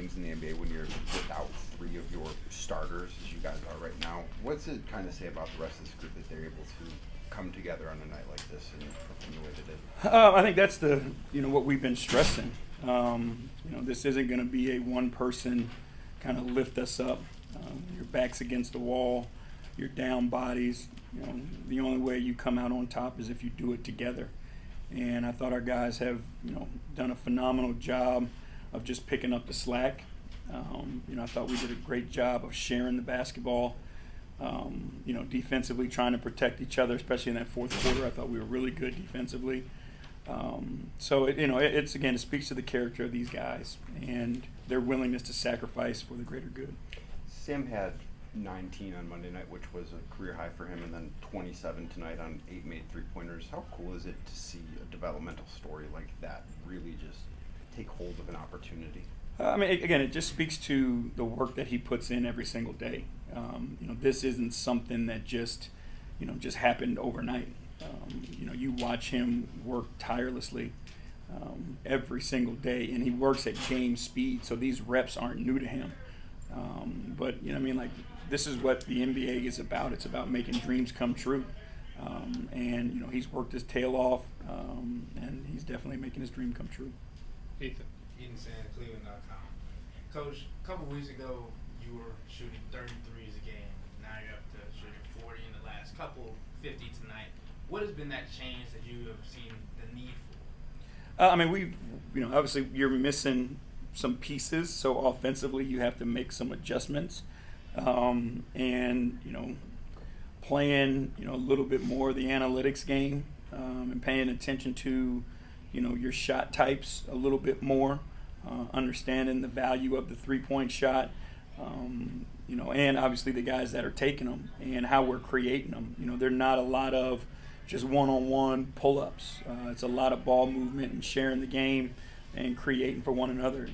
games in the NBA when you're without three of your starters, as you guys are right now. What's it kind of say about the rest of this group that they're able to come together on a night like this and perform the way they did? I think that's what we've been stressing. This isn't going to be a one-person kind of lift us up. Your back's against the wall, you're down bodies. The only way you come out on top is if you do it together. And I thought our guys have, done a phenomenal job of just picking up the slack. I thought we did a great job of sharing the basketball. Defensively trying to protect each other, especially in that fourth quarter. I thought we were really good defensively. It speaks to the character of these guys and their willingness to sacrifice for the greater good. Sam had 19 on Monday night, which was a career high for him, and then 27 tonight on 8 made three-pointers. How cool is it to see a developmental story like that really just take hold of an opportunity? It just speaks to the work that he puts in every single day. This isn't something that just happened overnight. You watch him work tirelessly every single day, and he works at game speed, so these reps aren't new to him. This is what the NBA is about. It's about making dreams come true. He's worked his tail off, and he's definitely making his dream come true. Ethan Sand, Cleveland.com. Coach, a couple weeks ago, you were shooting 33s a game. Now you're up to shooting 40 in the last couple, 50 tonight. What has been that change that you have seen the need for? Obviously you're missing some pieces, so offensively you have to make some adjustments. Playing, a little bit more of the analytics game and paying attention to, your shot types a little bit more, understanding the value of the three-point shot, and obviously the guys that are taking them and how we're creating them. They're not a lot of just one-on-one pull-ups. It's a lot of ball movement and sharing the game and creating for one another.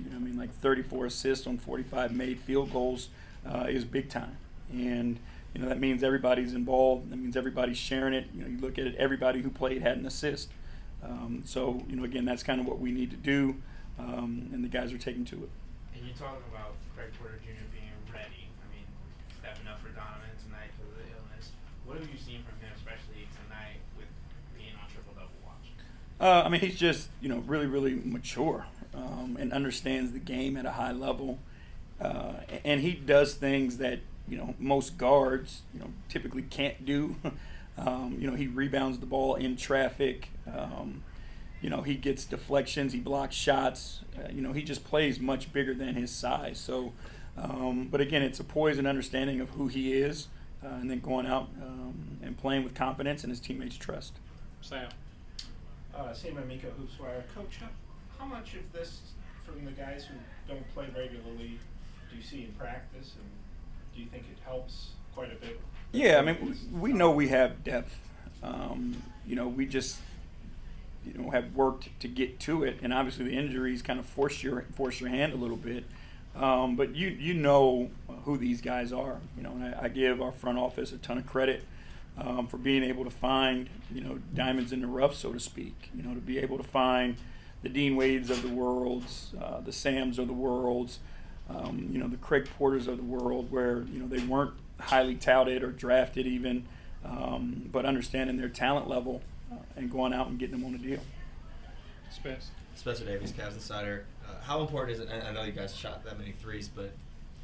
34 assists on 45 made field goals is big time. And, that means everybody's involved. That means everybody's sharing it. You look at it, everybody who played had an assist. Again, that's kind of what we need to do, and the guys are taking to it. And you're talking about Craig Porter Jr. being ready. Stepping up for Donovan tonight because of the illness. What have you seen from him, especially tonight with being on triple-double watch? He's just, really, really mature and understands the game at a high level. And he does things that, most guards, typically can't do. He rebounds the ball in traffic. He gets deflections. He blocks shots. He just plays much bigger than his size. So, but again, it's a poise and understanding of who he is, and then going out and playing with confidence and his teammates' trust. Sam. Sam Amico, Hoopswire. Coach, how much of this from the guys who don't play regularly do you see in practice, and do you think it helps quite a bit? Yeah, we know we have depth. We just have worked to get to it, and obviously the injuries kind of force your hand a little bit. But you know who these guys are. And I give our front office a ton of credit for being able to find diamonds in the rough, so to speak. To be able to find the Dean Wades of the worlds, the Sams of the worlds, the Craig Porters of the world, where they weren't highly touted or drafted even, but understanding their talent level and going out and getting them on a deal. Spencer Davies, Cavs Insider. How important is it? I know you guys shot that many threes, but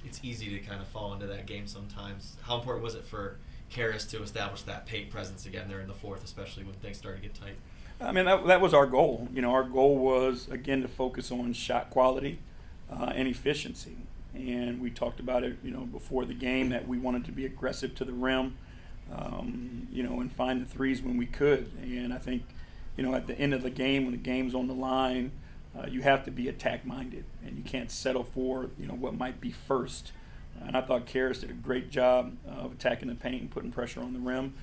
it's easy to kind of fall into that game sometimes. How important was it for Karras to establish that paint presence again there in the fourth, especially when things started to get tight? That was our goal. Our goal was, again, to focus on shot quality and efficiency. And we talked about it, before the game, that we wanted to be aggressive to the rim, and find the threes when we could. And I think, at the end of the game, when the game's on the line, you have to be attack-minded, and you can't settle for, what might be first. And I thought Karras did a great job of attacking the paint and putting pressure on the rim,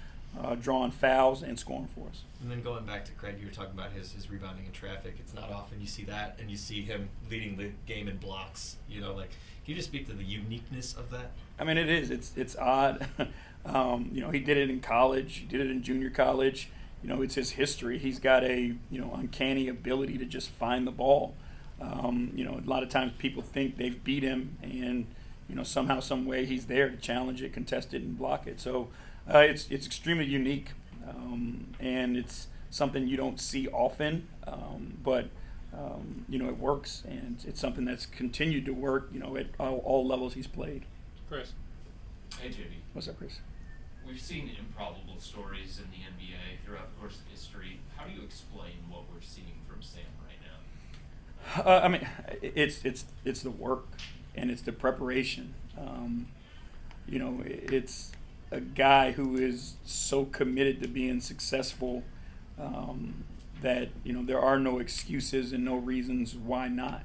drawing fouls and scoring for us. And then going back to Craig, you were talking about his rebounding in traffic. It's not often you see that, and you see him leading the game in blocks. Can you just speak to the uniqueness of that? It is. It's odd. He did it in college. He did it in junior college. It's his history. He's got a uncanny ability to just find the ball. You know, a lot of times people think they've beat him, and you know, somehow, some way, he's there to challenge it, contest it, and block it. So it's extremely unique, and it's something you don't see often, but you know, it works, and it's something that's continued to work, you know, at all levels he's played. Chris. Hey, JB. What's up, Chris? We've seen improbable stories in the NBA throughout the course of history. How do you explain what we're seeing from Sam right now? I mean, it's the work, and it's the preparation. You know, it's a guy who is so committed to being successful that, you know, there are no excuses and no reasons why not.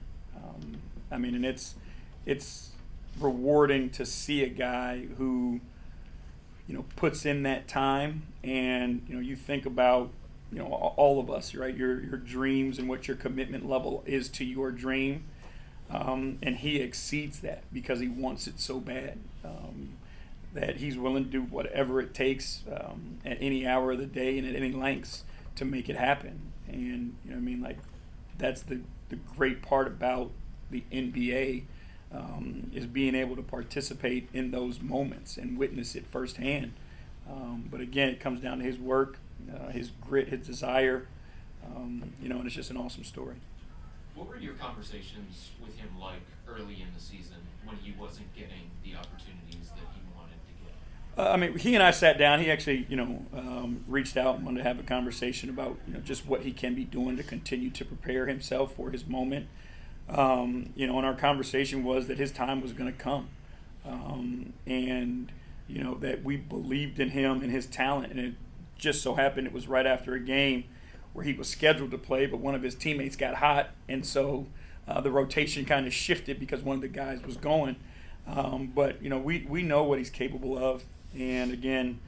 I mean, and it's rewarding to see a guy who, you know, puts in that time, and you know, you think about, you know, all of us, right? Your dreams and what your commitment level is to your dream, and he exceeds that because he wants it so bad that he's willing to do whatever it takes at any hour of the day and at any lengths to make it happen. And you know what I mean, like, that's the great part about the NBA. Is being able to participate in those moments and witness it firsthand. But again, it comes down to his work, his grit, his desire, you know, and it's just an awesome story. What were your conversations with him like early in the season when he wasn't getting the opportunities that he wanted to get? I mean, he and I sat down. He actually, you know, reached out and wanted to have a conversation about, you know, just what he can be doing to continue to prepare himself for his moment. You know, and our conversation was that his time was going to come, and you know, that we believed in him and his talent. And it just so happened it was right after a game where he was scheduled to play, but one of his teammates got hot, and so the rotation kind of shifted because one of the guys was going. But you know, we know what he's capable of, and again,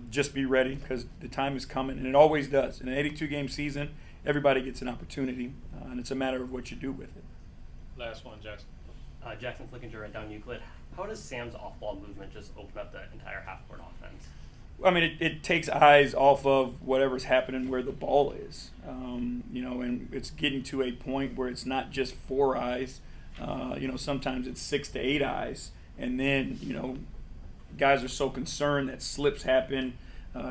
just be ready because the time is coming, and it always does. In an 82-game season, everybody gets an opportunity, and it's a matter of what you do with it. Last one, Jackson. Jackson Flickinger at Down Euclid. How does Sam's off-ball movement just open up the entire half-court offense? I mean, it takes eyes off of whatever's happening where the ball is, you know, and it's getting to a point where it's not just 4 eyes. You know, sometimes it's 6 to 8 eyes, and then, you know, guys are so concerned that slips happen.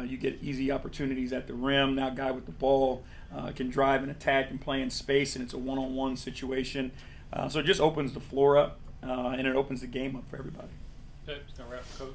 You get easy opportunities at the rim. Now, a guy with the ball can drive and attack and play in space, and it's a one-on-one situation. So it just opens the floor up, and it opens the game up for everybody. Okay, it's going to wrap, Coach.